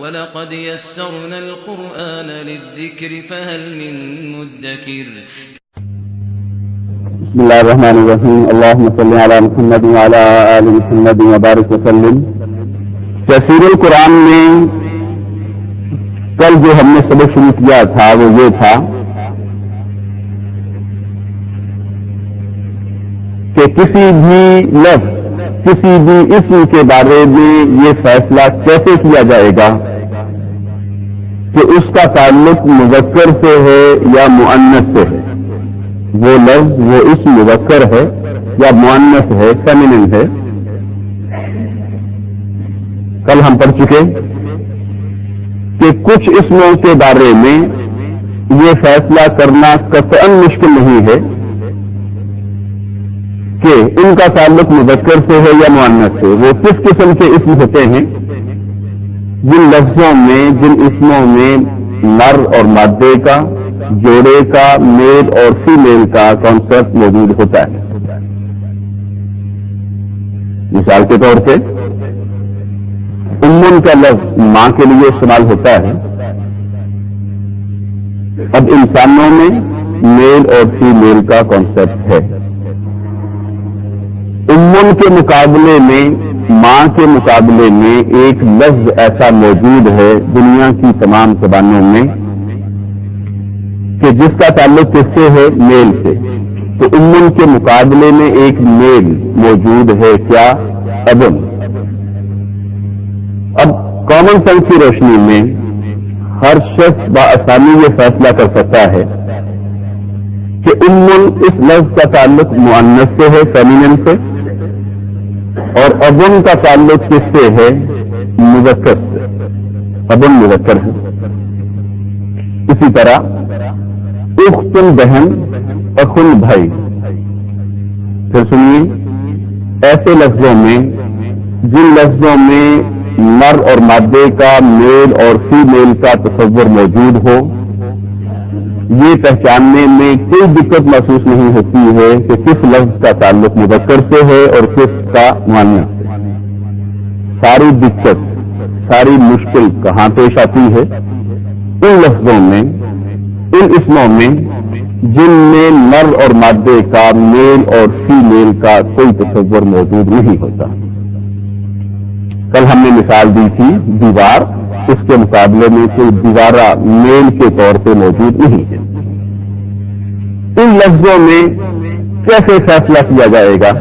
وَلَقَدْ يَسَّرْنَا الْقُرْآنَ لِلذِّكْرِ فَهَلْ مِن مُّدَّكِرٍ بسم اللہ الرحمن الرحیم اللہم صلی علی محمد وعلی آل محمد وبارک وسلم۔ تفسیر القرآن میں کل جو ہم نے سبق شروع کیا تھا وہ یہ تھا کہ کسی بھی لفظ کسی بھی اسم کے بارے میں یہ فیصلہ کیسے کیا جائے گا کہ اس کا تعلق مذکر سے ہے یا مؤنث سے ہے، وہ لفظ وہ اسم مذکر ہے یا مؤنث ہے، فیمینن ہے۔ کل ہم پڑھ چکے کہ کچھ اسموں کے بارے میں یہ فیصلہ کرنا قطعاً مشکل نہیں ہے کہ ان کا تعلق مذکر سے ہے یا مؤنث سے۔ وہ کس قسم کے اسم ہوتے ہیں؟ جن لفظوں میں جن اسموں میں نر اور مادے کا، جوڑے کا، میل اور فیمیل کا کانسیپٹ موجود ہوتا ہے۔ مثال کے طور پہ امن کا لفظ ماں کے لیے استعمال ہوتا ہے۔ اب انسانوں میں میل اور فیمیل کا کانسیپٹ ہے۔ امن کے مقابلے میں ماں کے مقابلے میں ایک لفظ ایسا موجود ہے دنیا کی تمام زبانوں میں کہ جس کا تعلق کس سے ہے؟ میل سے۔ تو امن کے مقابلے میں ایک میل موجود ہے، کیا؟ ابن۔ اب کامن سینس کی روشنی میں ہر شخص بآسانی یہ فیصلہ کر سکتا ہے کہ امن اس لفظ کا تعلق مؤنث سے ہے، فیمینن سے، اور ابن کا تعلق کس سے ہے؟ مذکر سے۔ ابن مذکر ہے۔ اسی طرح اختن بہن، اخن بھائی۔ پھر سنیے، ایسے لفظوں میں جن لفظوں میں نر اور مادے کا، میل اور فیمیل کا تصور موجود ہو، یہ پہچاننے میں کوئی دقت محسوس نہیں ہوتی ہے کہ کس لفظ کا تعلق مذکر سے ہے اور کس کا مؤنث سے۔ ساری دقت، ساری مشکل کہاں پیش آتی ہے؟ ان لفظوں میں، ان اسموں میں جن میں نر اور مادے کا، میل اور فیمیل کا کوئی تصور موجود نہیں ہوتا۔ کل ہم نے مثال دی تھی دیوار، اس کے مقابلے میں کوئی دیوارہ میل کے طور پہ موجود نہیں ہے۔ ان لفظوں میں کیسے فیصلہ کیا جائے گا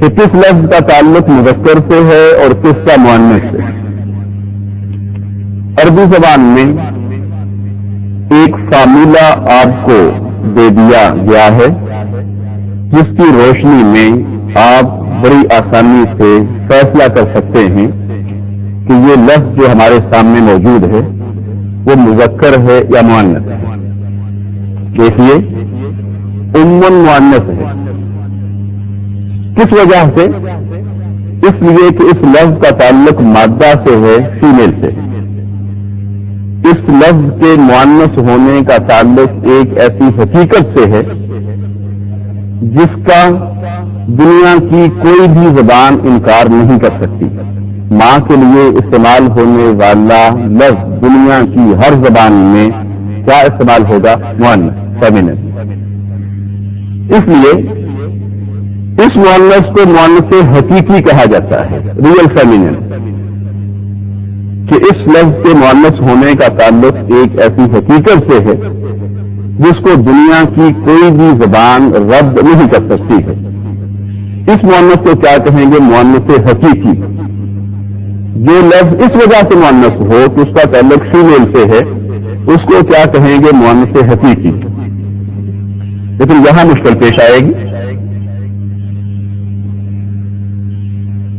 کہ کس لفظ کا تعلق مذکر سے ہے اور کس کا مؤنث سے؟ عربی زبان میں ایک فارمولہ آپ کو دے دیا گیا ہے جس کی روشنی میں آپ بڑی آسانی سے فیصلہ کر سکتے ہیں کہ یہ لفظ جو ہمارے سامنے موجود ہے وہ مذکر ہے یا مؤنث ہے۔ دیکھیے، امن مؤنث ہے۔ کس وجہ سے؟ اس لیے کہ اس لفظ کا تعلق مادہ سے ہے، فیمیل سے۔ اس لفظ کے مؤنث ہونے کا تعلق ایک ایسی حقیقت سے ہے جس کا دنیا کی کوئی بھی زبان انکار نہیں کر سکتی۔ ماں کے لیے استعمال ہونے والا لفظ دنیا کی ہر زبان میں کیا استعمال ہوگا؟ مؤنث، فیمینن۔ اس لیے اس مؤنث کو مؤنث حقیقی کہا جاتا ہے، ریئل فیمینن، کہ اس لفظ کے مؤنث ہونے کا تعلق ایک ایسی حقیقت سے ہے جس کو دنیا کی کوئی بھی زبان رد نہیں کر سکتی ہے۔ اس مؤنث کو کیا کہیں گے؟ مؤنث حقیقی۔ جو لفظ اس وجہ سے مؤنث ہو کہ اس کا تعلق فیمیل سے ہے، اس کو کیا کہیں گے؟ مؤنث حقیقی۔ لیکن یہاں مشکل پیش آئے گی،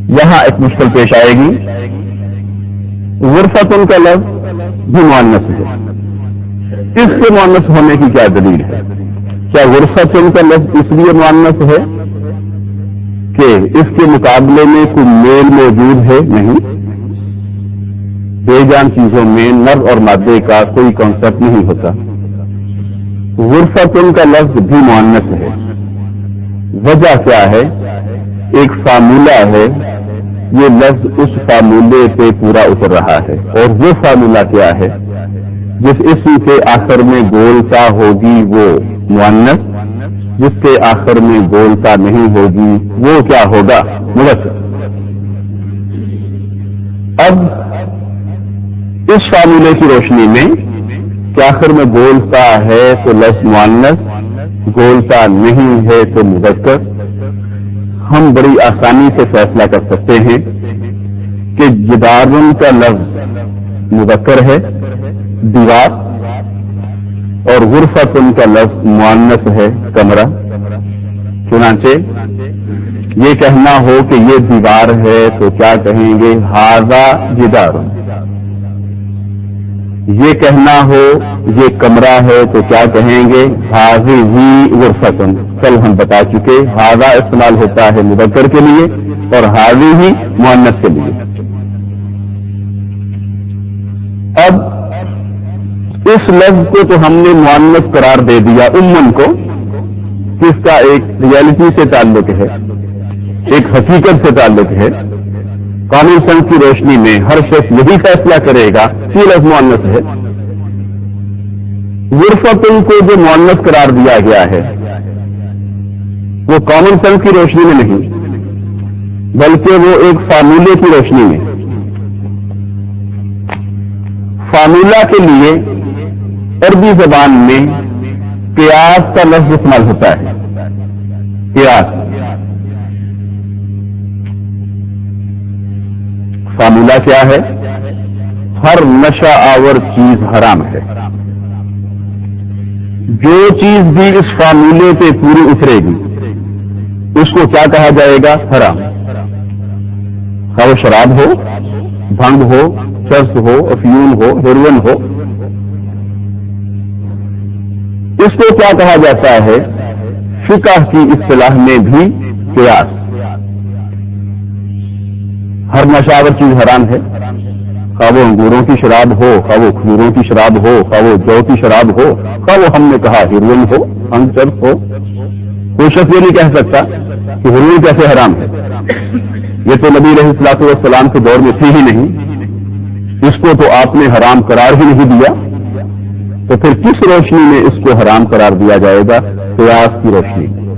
یہاں ایک مشکل پیش آئے گی۔ غرفتن کا لفظ بھی مؤنث ہے، اس کے مؤنث ہونے کی کیا دلیل ہے؟ کیا غرفتن کا لفظ اس لیے مؤنث ہے کہ اس کے مقابلے میں کوئی میل موجود ہے؟ نہیں، بے جان چیزوں میں نر اور مادے کا کوئی کانسیپٹ نہیں ہوتا۔ غرفتن کا لفظ بھی مؤنث ہے۔ وجہ کیا ہے؟ ایک فارمولہ ہے یہ لفظ اس فارمولے پہ پورا اتر رہا ہے، اور وہ فارمولہ کیا ہے؟ جس اسم کے آخر میں گولتا ہوگی وہ مؤنث، جس کے آخر میں گولتا نہیں ہوگی وہ کیا ہوگا؟ مذکر۔ اب اس فارمولے کی روشنی میں کہ آخر میں گولتا ہے تو لفظ مؤنث، گولتا نہیں ہے تو مذکر، ہم بڑی آسانی سے فیصلہ کر سکتے ہیں کہ جدارن کا لفظ مذکر ہے، دیوار، اور غرفتن کا لفظ مؤنث ہے، کمرہ۔ چنانچہ یہ کہنا ہو کہ یہ دیوار ہے تو کیا کہیں گے؟ ھذا جدار۔ یہ کہنا ہو یہ کمرہ ہے تو کیا کہیں گے؟ ھذہ غرفتن۔ کل ہم بتا چکے ھذا استعمال ہوتا ہے مذکر کے لیے اور ھذہ مؤنث کے لیے۔ اب اس لفظ کو تو ہم نے مؤنث قرار دے دیا عموماً کو، کس کا ایک ریالٹی سے تعلق ہے، ایک حقیقت سے تعلق ہے۔ کامن سینس کی روشنی میں ہر شخص یہی فیصلہ کرے گا کہ لفظ مؤنث ہے۔ غرفتن کو جو مؤنث قرار دیا گیا ہے وہ کامن سینس کی روشنی میں نہیں بلکہ وہ ایک فارمولے کی روشنی میں۔ فارمولہ کے لیے عربی زبان میں قیاس کا لفظ استعمال ہوتا ہے۔ قیاس، فارمولہ کیا ہے؟ ہر نشہ آور چیز حرام ہے۔ جو چیز بھی اس فارمولے پہ پوری اترے گی اس کو کیا کہا جائے گا؟ حرام۔ خواہ وہ شراب ہو، بھنگ ہو، چرس ہو، افیون ہو، ہیروئن ہو۔ اس کو کیا کہا جاتا ہے فقہ کی اصطلاح میں بھی؟ قیاس۔ ہر نشاور چیز حرام ہے، خواہ وہ انگوروں کی شراب ہو، خواہ وہ کھجوروں کی شراب ہو، خواہ وہ جو کی شراب ہو، خواہ وہ ہم نے کہا ہیروئن ہو، بھنگ چرس ہو۔ کوئی شخص یہ نہیں کہہ سکتا کہ ہیروئن کیسے حرام ہے، یہ تو نبی علیہ الصلوۃ والسلام کے دور میں تھی ہی نہیں، اس کو تو آپ نے حرام قرار ہی نہیں دیا، تو پھر کس روشنی میں اس کو حرام قرار دیا جائے گا؟ قیاس کی روشنی میں،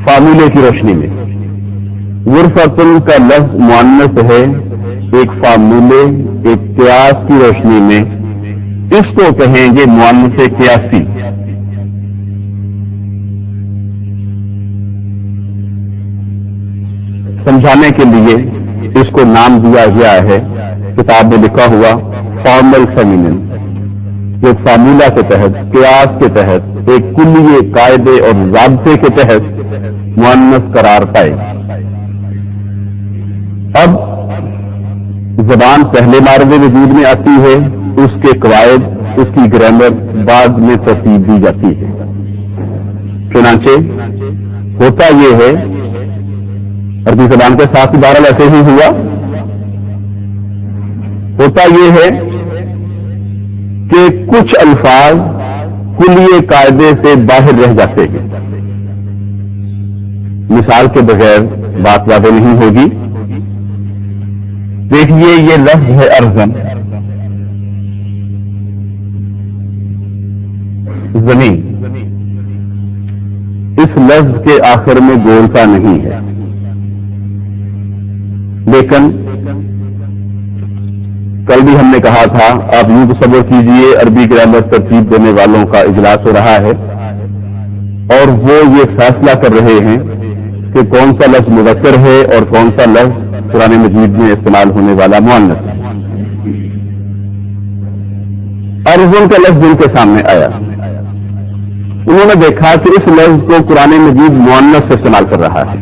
فارمولے کی روشنی میں۔ غرفتن کا لفظ مؤنث ہے ایک فارمولے، ایک قیاس کی روشنی میں، اس کو کہیں گے مؤنث قیاسی۔ سمجھانے کے لیے اس کو نام دیا گیا ہے، کتاب میں لکھا ہوا فارمل فیمینن، جو فارمولہ کے تحت، قیاس کے تحت، ایک کلیے قاعدے اور ضابطے کے تحت مؤنث قرار پائے۔ اب زبان پہلے مارد وجود میں آتی ہے، اس کے قواعد، اس کی گرامر بعد میں ترتیب دی جاتی ہے۔ چنانچہ ہوتا یہ ہے، عربی زبان کے ساتھ بہرحال ایسے ہی ہوا، ہوتا یہ ہے کہ کچھ الفاظ کلیے قاعدے سے باہر رہ جاتے ہیں۔ مثال کے بغیر بات واضح نہیں ہوگی۔ دیکھیے یہ لفظ ہے ارزن، زمین۔ اس لفظ کے آخر میں گولتا نہیں ہے، لیکن کل بھی ہم نے کہا تھا، آپ یوں تصور کیجئے عربی گرامر ترتیب دینے والوں کا اجلاس ہو رہا ہے اور وہ یہ فیصلہ کر رہے ہیں کہ کون سا لفظ مذکر ہے اور کون سا لفظ قرآن مجید میں استعمال ہونے والا مؤنث ہے۔ ارزن کا لفظ ان کے سامنے آیا، انہوں نے دیکھا کہ اس لفظ کو قرآن مجید مؤنث سے استعمال کر رہا ہے،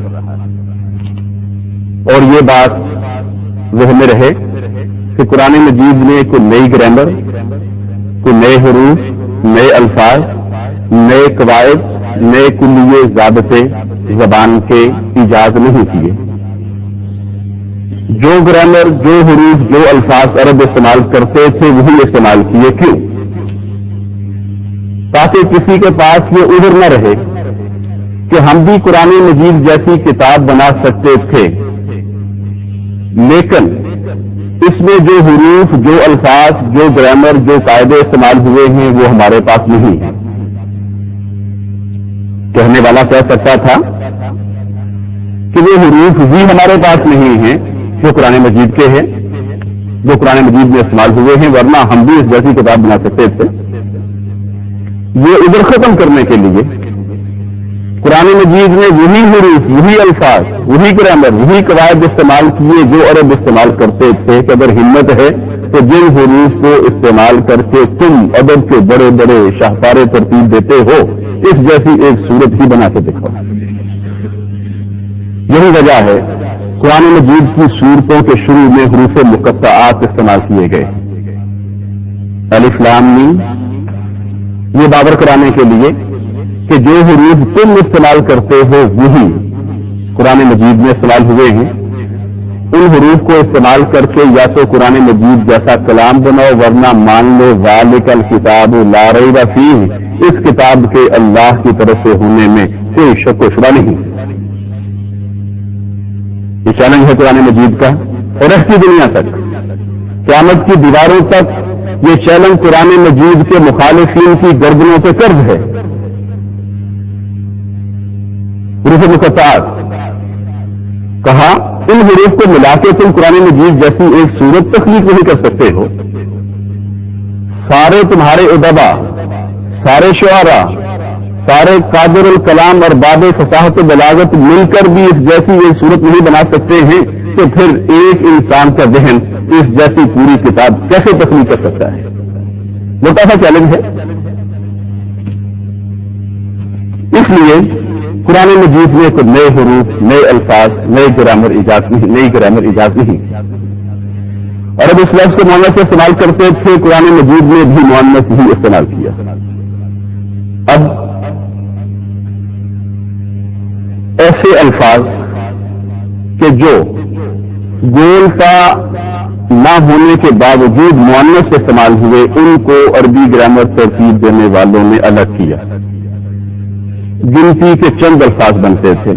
اور یہ بات ذہن میں رہے کہ قرآن مجید میں کوئی نئی گرامر، کوئی نئے حروف، نئے الفاظ، نئے قواعد، نئے کلیے ضابطے زبان کے ایجاد نہیں کیے۔ جو گرامر، جو حروف، جو الفاظ عرب استعمال کرتے تھے وہی استعمال کیے۔ کیوں؟ تاکہ کسی کے پاس یہ عذر نہ رہے کہ ہم بھی قرآن مجید جیسی کتاب بنا سکتے تھے، لیکن اس میں جو حروف، جو الفاظ، جو گرامر، جو قاعدے استعمال ہوئے ہیں وہ ہمارے پاس نہیں ہیں۔ کہنے والا کہہ سکتا تھا کہ وہ حروف بھی ہمارے پاس نہیں ہیں جو قرآن مجید کے ہیں، جو قرآن مجید میں استعمال ہوئے ہیں، ورنہ ہم بھی اس جیسی کتاب بنا سکتے تھے۔ یہ ادھر ختم کرنے کے لیے قرآن مجید میں وہی حروف، وہی الفاظ، وہی گرامر، وہی قواعد استعمال کیے جو عرب استعمال کرتے تھے کہ اگر ہمت ہے تو جن حروف کو استعمال کر کے تم ادب کے بڑے بڑے شاہکار ترتیب دیتے ہو، اس جیسی ایک صورت ہی بنا کے دکھاؤ۔ یہی وجہ ہے قرآن مجید کی صورتوں کے شروع میں حروف مقطعات استعمال کیے گئے۔ الف لام میم، یہ باور کرانے کے لیے کہ جو حروف تم استعمال کرتے ہو وہی قرآن مجید میں استعمال ہوئے ہیں، ان حروف کو استعمال کر کے یا تو قرآن مجید جیسا کلام بناؤ، ورنہ مان لو ذالک الکتاب لا ریب فیہ، اس کتاب کے اللہ کی طرف سے ہونے میں کوئی شک و شبہ نہیں۔ یہ چیلنج ہے قرآن مجید کا، اور رہتی دنیا تک، قیامت کی دیواروں تک یہ چیلنج قرآن مجید کے مخالفین کی گردنوں پہ قرض ہے۔ حروف مقطعات کہا ان حروف کو ملا کے تم قرآن مجید جیسی ایک صورت تخلیق نہیں کر سکتے ہو۔ سارے تمہارے ادبا، سارے شعراء، سارے قادر الکلام اور باب فصاحت و بلاغت مل کر بھی اس جیسی ایک صورت نہیں بنا سکتے ہیں، تو پھر ایک انسان کا ذہن اس جیسی پوری کتاب کیسے تخلیق کر سکتا ہے؟ موٹا سا چیلنج ہے۔ اس لیے قرآن مجید میں کوئی نئے حروف، نئے الفاظ، نئی گرامر ایجاد نہیں۔ اور اب اس لفظ کو مؤنث استعمال کرتے تھے، قرآن مجید میں بھی مؤنث ہی استعمال کیا۔ اب ایسے الفاظ کہ جو گول کا نہ ہونے کے باوجود مؤنث استعمال ہوئے، ان کو عربی گرامر ترتیب دینے والوں نے الگ کیا۔ گنتی کے چند الفاظ بنتے تھے،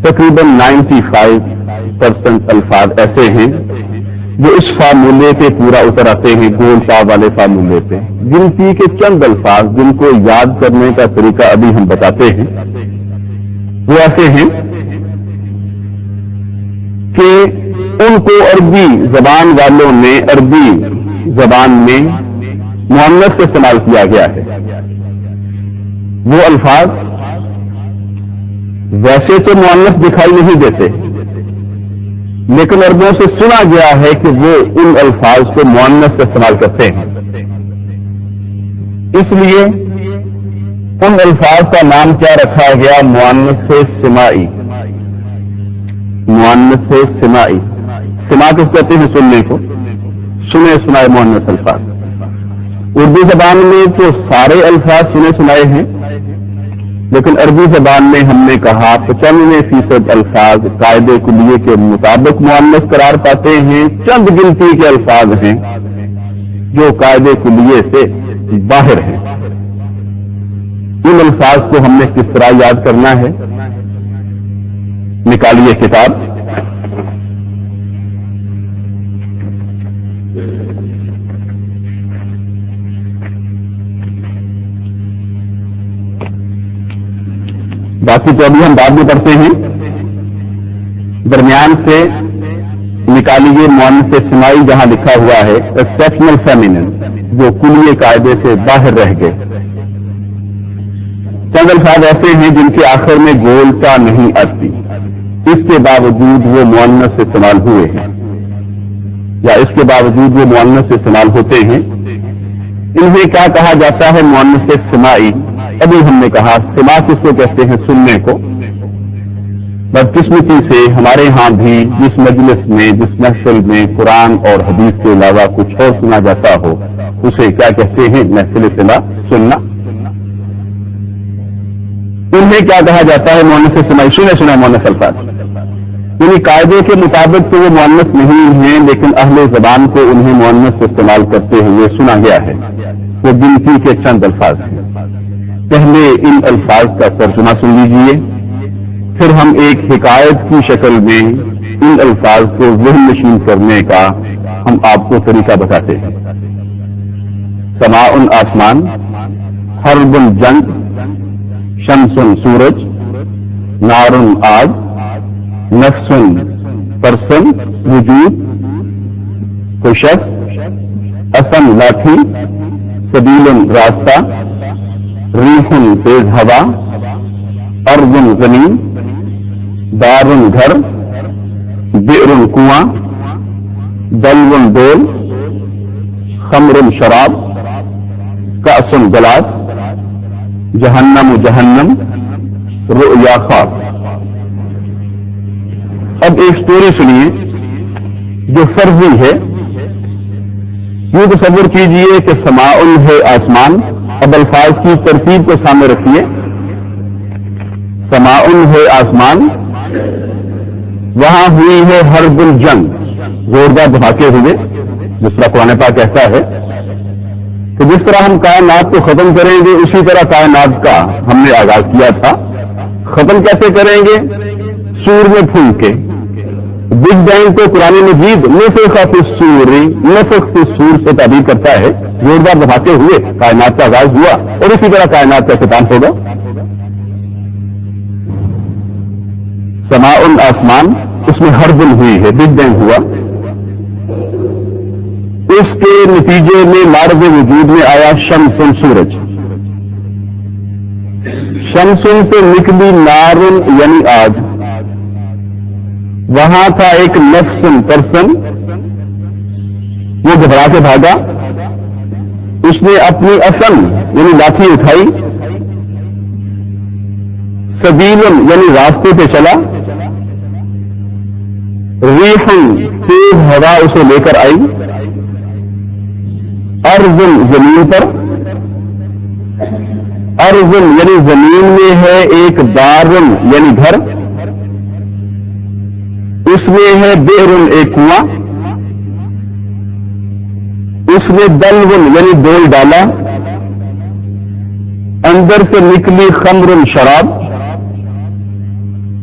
تقریباً 95% الفاظ ایسے ہیں جو اس فارمولے پہ پورا اتر آتے ہیں، گول پا والے فارمولے پہ۔ گنتی کے چند الفاظ جن کو یاد کرنے کا طریقہ ابھی ہم بتاتے ہیں، وہ ایسے ہیں کہ ان کو عربی زبان والوں نے عربی زبان میں مؤنث استعمال کیا گیا ہے۔ وہ الفاظ ویسے تو مؤنث دکھائی نہیں دیتے، لیکن عربوں سے سنا گیا ہے کہ وہ ان الفاظ کو مؤنث استعمال کرتے ہیں۔ اس لیے ان الفاظ کا نام کیا رکھا گیا؟ مؤنث سماعی۔ مؤنث سماعی، سماع کس کہتے ہیں؟ سننے کو، سنے سنائے مؤنث الفاظ۔ اردو زبان میں تو سارے الفاظ سنے سنائے ہیں، لیکن عربی زبان میں ہم نے کہا 95% الفاظ قاعدے کلیے کے مطابق مؤنث قرار پاتے ہیں۔ چند گنتی کے الفاظ ہیں جو قاعدے کلیے سے باہر ہیں۔ ان الفاظ کو ہم نے کس طرح یاد کرنا ہے؟ نکالیے کتاب، باقی تو ابھی ہم بعد میں پڑھتے ہیں۔ درمیان سے نکالیے مؤنث سماعی، جہاں لکھا ہوا ہے ایکسپشنل فیمینن، جو کلیے قاعدے سے باہر رہ گئے۔ چند الفاظ ایسے ہیں جن کے آخر میں گولتا نہیں آتی، اس کے باوجود وہ مؤنث استعمال ہوئے ہیں، یا اس کے باوجود وہ مؤنث استعمال ہوتے ہیں۔ انہیں کیا کہا جاتا ہے؟ مؤنث سماعی۔ ابھی ہم نے کہا سماع کس کو کہتے ہیں؟ سننے کو۔ بدقسمتی سے ہمارے ہاں بھی جس مجلس میں، جس محفل میں قرآن اور حدیث کے علاوہ کچھ اور سنا جاتا ہو، اسے کیا کہتے ہیں؟ محفل سماع، سننا۔ انہیں کیا کہا جاتا ہے؟ مؤنث سماعی، سنے سنا مؤنث الفاظ۔ یعنی قاعدے کے مطابق تو وہ مؤنث نہیں ہیں، لیکن اہل زبان کو انہیں مؤنث استعمال کرتے ہوئے سنا گیا ہے۔ وہ گنتی کے چند الفاظ ہیں۔ پہلے ان الفاظ کا ترجمہ سن لیجئے، پھر ہم ایک حکایت کی شکل میں ان الفاظ کو ذہن نشین کرنے کا ہم آپ کو طریقہ بتاتے ہیں۔ سماء آسمان، حرب جنگ، شمس سورج، نار آگ، نفس پرسن وجود کوئی شخص، اسن لاٹھی، سبیل راستہ، ریح تیز ہوا، ارض زمین، دار گھر، بئر کنواں، دلو ڈول، خمر شراب، کأس گلاس، جہنم جہنم، رؤیا خواب۔ اب ایک سٹوری سنیے جو فرضی ہے۔ یوں تصور کیجئے کہ سماء ہے آسمان، اب الفاظ کی ترتیب کو سامنے رکھیے۔ سماء ہے آسمان، وہاں ہوئی ہے حرب الجنگ، زوردار دھماکے ہوئے، جس طرح قرآن پاک کہتا ہے کہ جس طرح ہم کائنات کو ختم کریں گے اسی طرح کائنات کا ہم نے آغاز کیا تھا۔ ختم کیسے کریں گے؟ سور میں پھونک کے۔ بگ بینگ کو قرآن مجید نفخ فی الصور سے تعبیر کرتا ہے۔ زوردار دھماکے ہوئے، کائنات کا آغاز ہوا اور اسی طرح کائنات کا اختتام ہوگا۔ سماء آسمان، اس میں حرب ہوئی ہے، بگ بینگ ہوا، اس کے نتیجے میں مارد وجود میں آیا شمس سورج، شمس سے نکلی نار یعنی آگ، وہاں تھا ایک نفس پرسن، وہ گھبرا کے بھاگا، اس نے اپنی اسن یعنی لاٹھی اٹھائی، سبیل یعنی راستے پہ چلا، ریح تیز ہوا اسے لے کر آئی، ارض زمین پر، ارض یعنی زمین میں ہے ایک دار یعنی گھر، اس میں ہے بئر ایک کنواں، اس میں دلو یعنی ڈول ڈالا، اندر سے نکلی خمر شراب،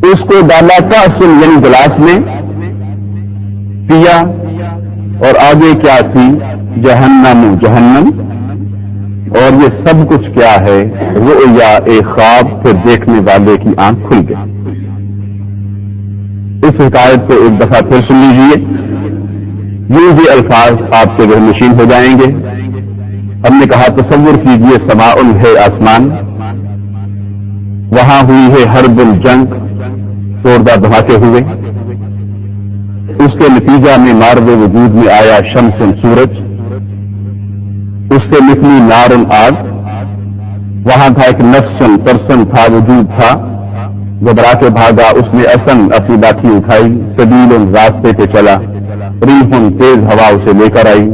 اس کو ڈالا کأس یعنی گلاس میں، پیا، اور آگے کیا تھی؟ جہنم جہنم، اور یہ سب کچھ کیا ہے؟ رؤیا ایک خواب، پھر دیکھنے والے کی آنکھ کھل گئی۔ اس حکایت کو ایک دفعہ پھر سن لیجیے، یوں یہ الفاظ آپ کے ذہن نشین ہو جائیں گے۔ ہم نے کہا تصور کیجیے سماء ہے آسمان، وہاں ہوئی ہے حرب الجنگ، زوردار دھماکے ہوئے، اس کے نتیجہ میں مارد وجود میں آیا شمس سورج، اس سے نکلی نار آگ، وہاں تھا ایک نفس پرسن تھا، وجود تھا، گھبرا کے بھاگا، اس نے اسن اپنی لاٹھی اٹھائی، سبیل راستے پہ چلا، ریح تیز ہوا اسے لے کر آئی،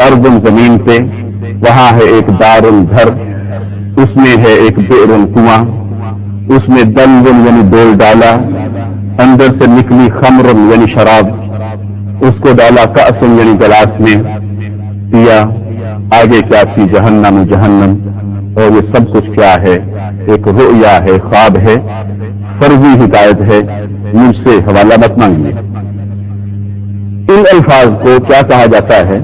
ارض زمین پہ، وہاں ہے ایک دار گھر، اس میں ہے ایک بئر کنواں، اس میں دلو یعنی ڈول ڈالا، اندر سے نکلی خمر یعنی شراب، اس کو ڈالا کأس یعنی گلاس میں، پیا، آگے کیا تھی؟ جہنم جہنم، اور یہ سب کچھ کیا ہے؟ ایک رؤیا ہے، خواب ہے، فرضی حکایت ہے، مجھ سے حوالہ مت مانگیے۔ ان الفاظ کو کیا کہا جاتا ہے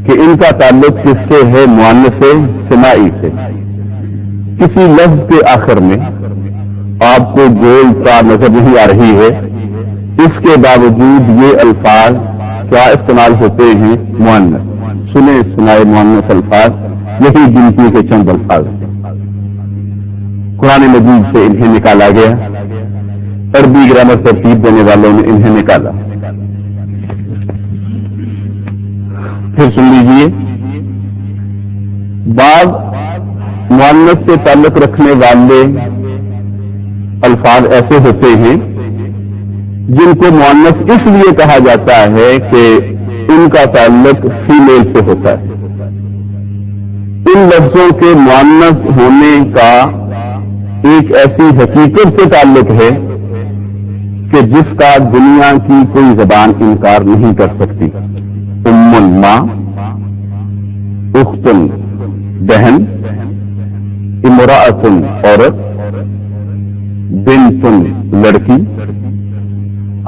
کہ ان کا تعلق کس سے ہے؟ مؤنث سمائی سے۔ کسی لفظ کے آخر میں آپ کو گول تا نظر نہیں آ رہی ہے، اس کے باوجود یہ الفاظ کیا استعمال ہوتے ہیں؟ مؤنث۔ سنے سنائے مؤنث الفاظ، یہی گنتی کے چند الفاظ ہیں، قرآن مجید سے انہیں نکالا گیا، عربی گرامر ترتیب دینے والوں نے انہیں نکالا۔ پھر سن لیجیے، بعض مؤنث سے تعلق رکھنے والے الفاظ ایسے ہوتے ہیں جن کو مؤنث اس لیے کہا جاتا ہے کہ ان کا تعلق فیمیل سے ہوتا ہے۔ ان لفظوں کے مؤنث ہونے کا ایک ایسی حقیقت سے تعلق ہے کہ جس کا دنیا کی کوئی زبان انکار نہیں کر سکتی۔ ماں، اختن بہن، امرأتن عورت، بنتن لڑکی،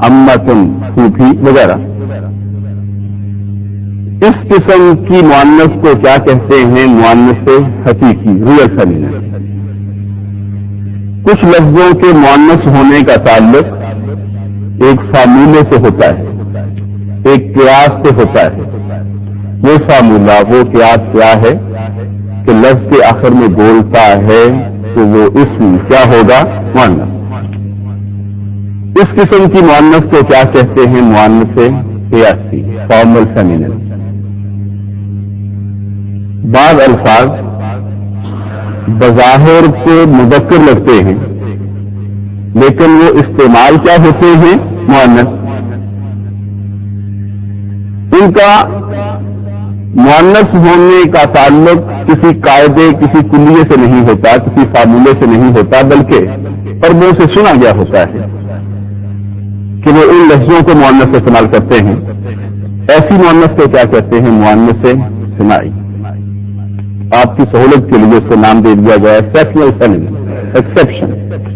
امتن پھوپھی وغیرہ. اس قسم کی مؤنث کو کیا کہتے ہیں؟ مؤنث حقیقی، ریئل فیمینن. کچھ لفظوں کے مؤنث ہونے کا تعلق ایک فارمولے سے ہوتا ہے، ایک قیاس سے ہوتا ہے. وہ فارمولا، وہ قیاس کیا ہے کہ لفظ کے آخر میں بولتا ہے تو وہ اسم کیا ہوگا؟ مؤنث. اس قسم کی مؤنث کو کیا کہتے ہیں؟ مؤنث قیاسی، فارمل فیمینن. بعض الفاظ بظاہر کو مذکر لگتے ہیں لیکن وہ استعمال کیا ہوتے ہیں؟ مؤنث. ان کا مؤنث ہونے کا تعلق کسی قاعدے، کسی کلیے سے نہیں ہوتا، کسی فارمولے سے نہیں ہوتا، بلکہ پردوں سے سنا گیا ہوتا ہے کہ وہ ان لفظوں کو مؤنث سے استعمال کرتے ہیں. ایسی مؤنث کو کیا کہتے ہیں؟ مؤنث سماعی. آپ کی سہولت کے لیے اس کو نام دے دیا گیا ایکسیپشنل فیمینن، ایکسیپشن،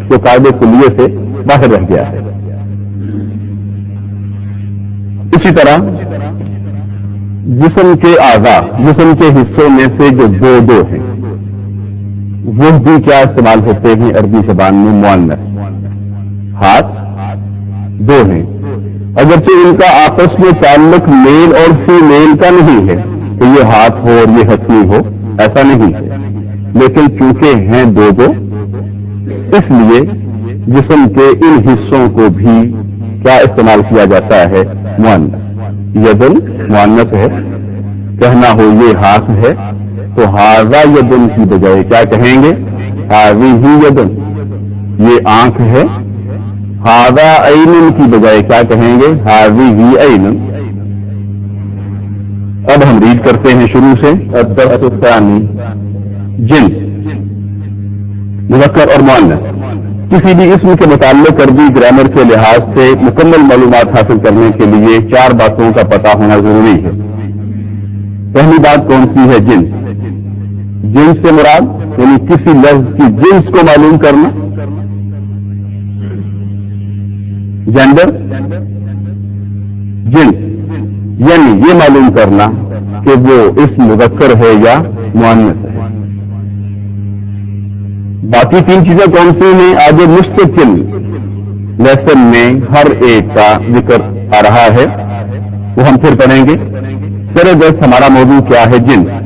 جو قاعدے کلیے سے باہر رہ گیا ہے. اسی طرح جسم کے اعضاء، جسم کے حصوں میں سے جو دو ہیں وہ بھی کیا استعمال ہوتے ہیں عربی زبان میں؟ مؤنث. ہاتھ دو ہیں، اگرچہ ان کا آپس میں تعلق میل اور فیمیل کا نہیں ہے کہ یہ ہاتھ ہو اور یہ ہتھی ہو، ایسا نہیں ہے، لیکن چونکہ ہیں دو اس لیے جسم کے ان حصوں کو بھی کیا استعمال کیا جاتا ہے؟ مؤنث. یدن مؤنث ہے، کہنا ہو یہ ہاتھ ہے تو ہاذا یدن کی بجائے کیا کہیں گے؟ ہاذہ یدن. یہ آنکھ ہے، ہاذا عین کی بجائے کیا کہیں گے؟ ہاذہ عین. اب ہم ریڈ کرتے ہیں شروع سے. الدرس الثانی، جنس، مذکر اور مؤنث. کسی بھی اسم کے متعلق عربی گرامر کے لحاظ سے مکمل معلومات حاصل کرنے کے لیے 4 باتوں کا پتہ ہونا ضروری ہے. پہلی بات کون سی ہے؟ جنس. جنس سے مراد یعنی کسی لفظ کی جنس کو معلوم کرنا. جینڈر، جنس یعنی یہ معلوم کرنا کہ وہ اسم مذکر ہے یا مؤنث ہے. باقی 3 چیزیں کون سی ہیں؟ آگے مستقل لیسن میں ہر ایک کا ذکر آ رہا ہے، وہ ہم پھر پڑھیں گے. سرگرد ہمارا موضوع کیا ہے؟ جنس.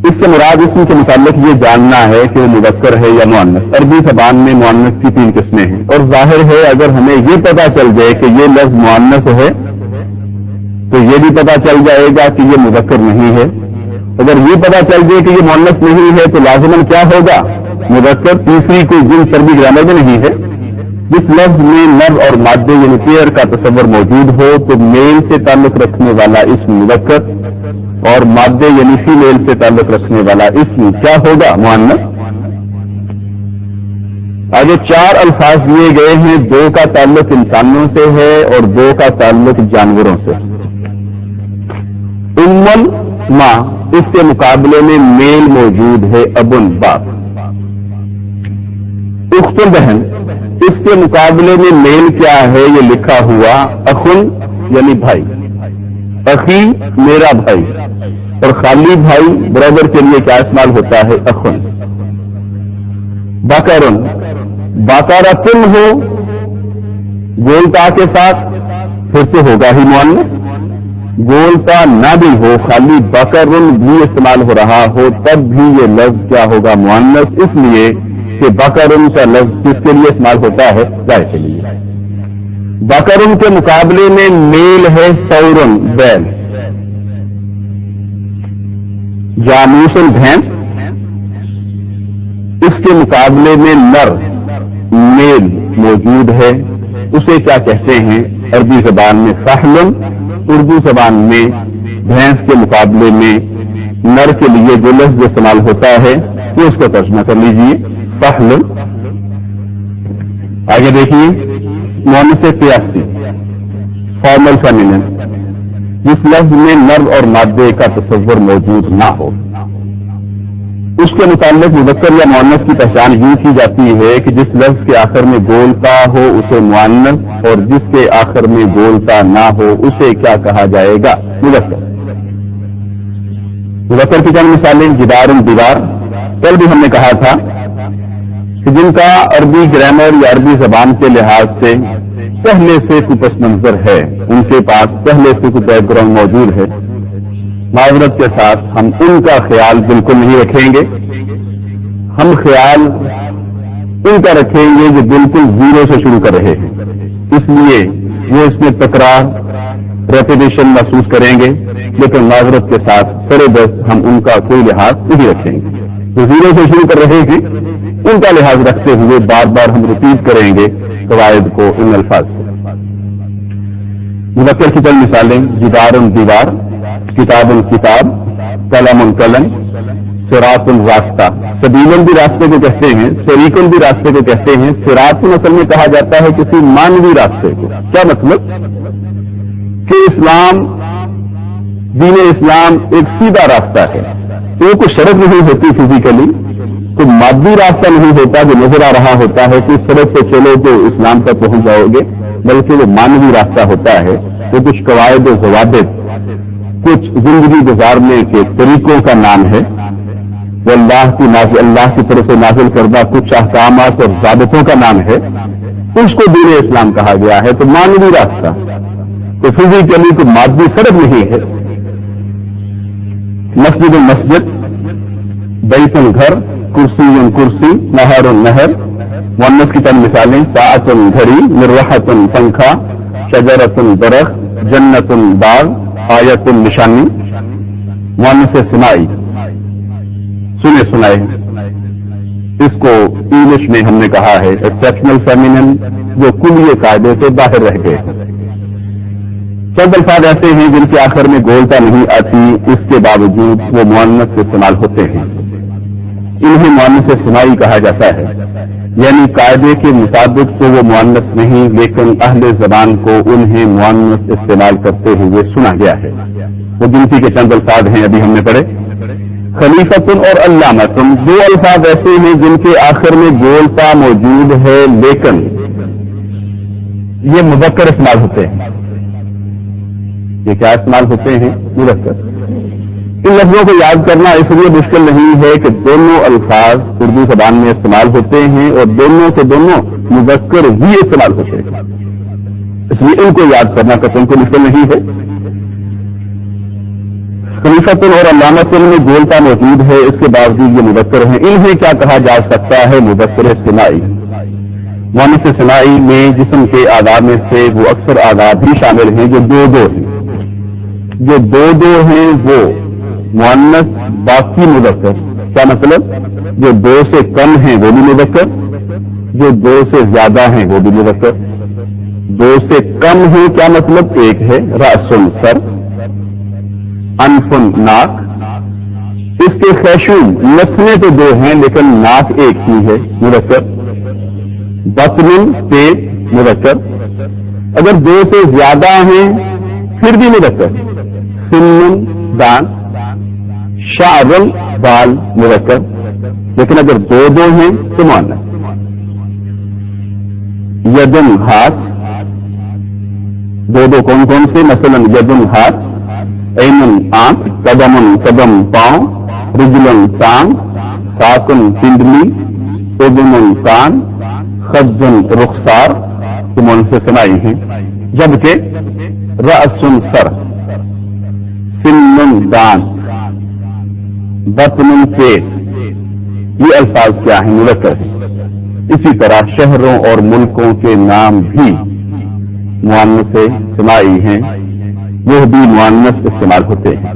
اس سے مراد اسم کے متعلق یہ جاننا ہے کہ وہ مذکر ہے یا مؤنث. عربی زبان میں مؤنث کی 3 قسمیں ہیں اور ظاہر ہے اگر ہمیں یہ پتہ چل جائے کہ یہ لفظ مؤنث ہے تو یہ بھی پتہ چل جائے گا کہ یہ مذکر نہیں ہے. اگر یہ پتہ چل جائے کہ یہ مؤنث نہیں ہے تو لازماً کیا ہوگا؟ مذکر. تیسری کوئی جنس عربی گرامر میں نہیں ہے. جس لفظ میں نر اور مادے یعنی پیئر کا تصور موجود ہو تو میل سے تعلق رکھنے والا اسم مذکر اور مادے یعنی فیمیل سے تعلق رکھنے والا اسم کیا ہوگا؟ مؤنث. آگے 4 الفاظ دیے گئے ہیں. 2 کا تعلق انسانوں سے ہے اور 2 کا تعلق جانوروں سے. امن ماں، اس کے مقابلے میں میل موجود ہے ابن باپ. اخت بہن، اس کے مقابلے میں میل کیا ہے؟ یہ لکھا ہوا اخن یعنی بھائی. اخی میرا بھائی، اور خالی بھائی برادر کے لیے کیا استعمال ہوتا ہے؟ اخن. بکرن، بکرتن ہو گولتا کے ساتھ پھر تو ہوگا ہی مؤنث. گولتا نہ بھی ہو، خالی بکرن بھی استعمال ہو رہا ہو تب بھی یہ لفظ کیا ہوگا؟ مؤنث. اس لیے کہ بکرن کا لفظ کس کے لیے استعمال ہوتا ہے؟ گائے کے لیے. بکرن کے مقابلے میں میل ہے ثورن، بیل. جاموسن، بھینس، اس کے مقابلے میں نر میل موجود ہے. اسے کیا کہتے ہیں عربی زبان میں؟ فحلن. اردو زبان میں بھینس کے مقابلے میں نر کے لیے جو لفظ استعمال ہوتا ہے وہ اس کا ترجمہ کر لیجیے، فحلن. آگے دیکھیے مؤنث قیاسی، فارمل فیمینن، جس لفظ میں نر اور مادے کا تصور موجود نہ ہو. اس کے متعلق مذکر یا مؤنث کی پہچان یوں کی جاتی ہے کہ جس لفظ کے آخر میں گولتا ہو اسے مؤنث، اور جس کے آخر میں گولتا نہ ہو اسے کیا کہا جائے گا؟ مذکر۔ مذکر کی چند مثالیں: جدار، دیوار۔ کل بھی ہم نے کہا تھا کہ جن کا عربی گرامر یا عربی زبان کے لحاظ سے پہلے سے کوئی پس منظر ہے، ان کے پاس پہلے سے کوئی بیک گراؤنڈ موجود ہے، معذرت کے ساتھ ہم ان کا خیال بالکل نہیں رکھیں گے، ہم خیال ان کا رکھیں گے جو بالکل زیرو سے شروع کر رہے ہیں، اس لیے وہ اس میں تکرار، ریپیٹیشن محسوس کریں گے، لیکن معذرت کے ساتھ سر دست ہم ان کا کوئی لحاظ نہیں رکھیں گے۔ جو زیرو سے شروع کر رہے ہیں ان کا لحاظ رکھتے ہوئے بار بار ہم ریپیٹ کریں گے قواعد کو، ان الفاظ کو۔ مذکر کی چند مثالیں: جدار، دیوار، کتاب، کتاب، قلم، قلم، صراط، راستہ۔ سبیل بھی راستے کو کہتے ہیں، شریک بھی راستے کو کہتے ہیں۔ صراط اصل میں کہا جاتا ہے کسی مانوی راستے کو۔ کیا مطلب؟ کہ اسلام، دین اسلام ایک سیدھا راستہ ہے، تو کوئی سڑک نہیں ہوتی فزیکلی، کوئی مادی راستہ نہیں ہوتا جو نظر آ رہا ہوتا ہے کہ اس سڑک پہ چلو تو اسلام تک پہنچ جاؤ گے، بلکہ وہ مانوی راستہ ہوتا ہے، وہ کچھ قواعد و ضوابط، کچھ زندگی گزارنے کے طریقوں کا نام ہے، وہ اللہ کی طرف سے نازل کردہ کچھ احکامات اور ضابطوں کا نام ہے، اس کو دین اسلام کہا گیا ہے۔ تو مانوی راستہ، تو فزیکلی کوئی مادی سڑک نہیں ہے۔ مسجد، مسجد، بیت، گھر، کرسی، کرسی، نہر، نہر۔ مؤنث کی چند مثالیں: ساعت، گھڑی، مروحۃ، پنکھا، شجرۃ، درخت، جنت، باغ، آیت، نشانی۔ مؤنث سمائی، سنے سنائے، اس کو انگلش میں ہم نے کہا ہے ایکسیپشنل فیمینن، جو کلیے قاعدے سے باہر رہ گئے۔ چند الفاظ ایسے ہیں جن کے آخر میں گولتا نہیں آتی، اس کے باوجود وہ مؤنث استعمال ہوتے ہیں، انہیں مؤنث سمائی کہا جاتا ہے، یعنی قاعدے کے مطابق تو وہ مؤنث نہیں، لیکن اہل زبان کو انہیں مؤنث استعمال کرتے ہوئے سنا گیا ہے۔ وہ گنتی کے چند الفاظ ہیں، ابھی ہم نے پڑھے۔ خلیفتن اور علامتن، دو الفاظ ایسے ہیں جن کے آخر میں گولتا موجود ہے، لیکن یہ مذکر استعمال ہوتے ہیں۔ یہ کیا استعمال ہوتے ہیں؟ مذکر۔ ان لفظوں کو یاد کرنا اس لیے مشکل نہیں ہے کہ دونوں الفاظ اردو زبان میں استعمال ہوتے ہیں اور دونوں کے دونوں مذکر ہی استعمال ہوتے ہیں، اس لیے ان کو یاد کرنا قطعاً کو مشکل نہیں ہے۔ خلیفۃ اور علامت میں گولتا موجود ہے، اس کے باوجود یہ مذکر ہیں۔ انہیں کیا کہا جا سکتا ہے؟ مذکر سمائی۔ مؤنث سمائی میں جسم کے آداب میں سے وہ اکثر آداب بھی شامل ہیں جو دو دو ہیں، جو دو دو ہیں وہ مؤنث، باقی مذکر۔ کیا مطلب؟ جو دو سے کم ہیں وہ بھی مذکر، جو دو سے زیادہ ہیں وہ بھی مذکر۔ دو سے کم ہیں کیا مطلب؟ ایک ہے رأس، سر، انف، ناک، اس کے خیشوم، نسلیں تو دو ہیں لیکن ناک ایک ہی ہے، مذکر۔ بطن، پیٹ، مذکر۔ اگر دو سے زیادہ ہیں پھر بھی مذکر۔ سن، دان، شعر، بال، مذکر، لیکن اگر دو دو ہیں تو مؤنث۔ یدن، ہاتھ، دو دو کون کون سے؟ مثلا یدن، ہاتھ، عین، آنکھ، قدم، قدم، پاؤں، رجل، ٹانگ، ساکن، پنڈلی، اذن، کان، خد، رخسار، تو مؤنث سمائی ہیں۔ جبکہ رأس، سر، سن، دانت، بطن، پیٹ، یہ الفاظ کیا ہیں؟ مذکر ہیں۔ اسی طرح شہروں اور ملکوں کے نام بھی مؤنث سمائی ہیں، وہ بھی مؤنث استعمال ہوتے ہیں۔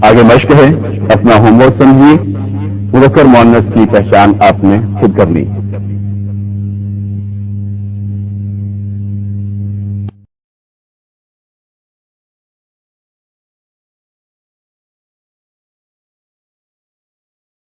آگے مشق ہے، اپنا ہوم ورک سمجھیے، مذکر مؤنث کی پہچان آپ نے خود کرنی۔